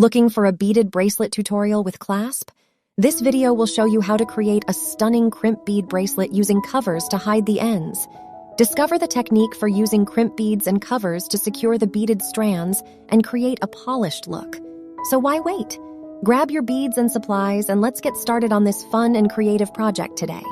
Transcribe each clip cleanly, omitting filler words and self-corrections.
Looking for a beaded bracelet tutorial with clasp? This video will show you how to create a stunning crimp bead bracelet using covers to hide the ends. Discover the technique for using crimp beads and covers to secure the beaded strands and create a polished look. So why wait? Grab your beads and supplies and let's get started on this fun and creative project today.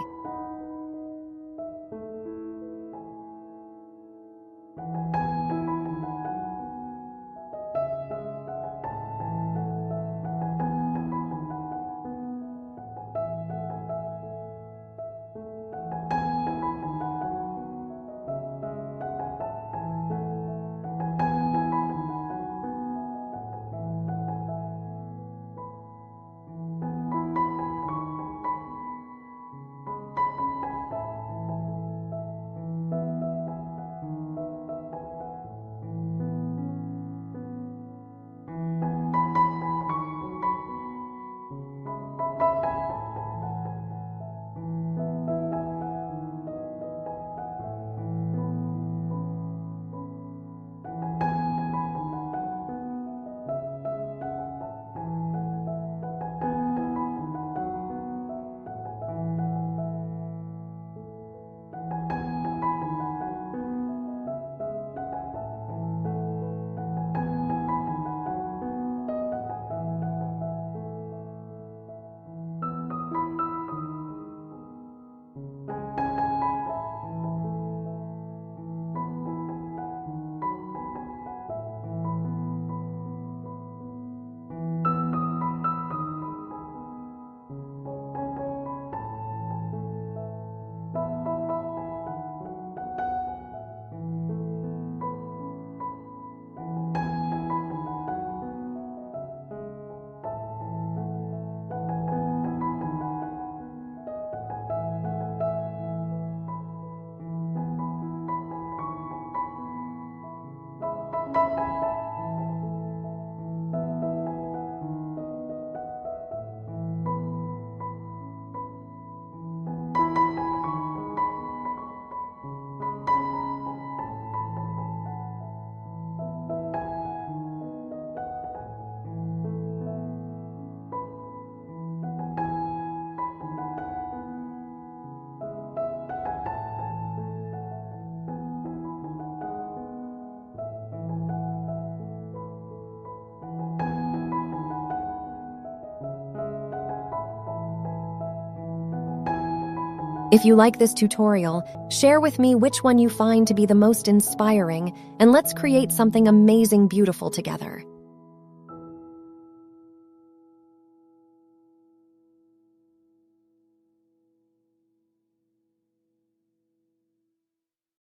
If you like this tutorial, share with me which one you find to be the most inspiring, and let's create something amazing, beautiful together.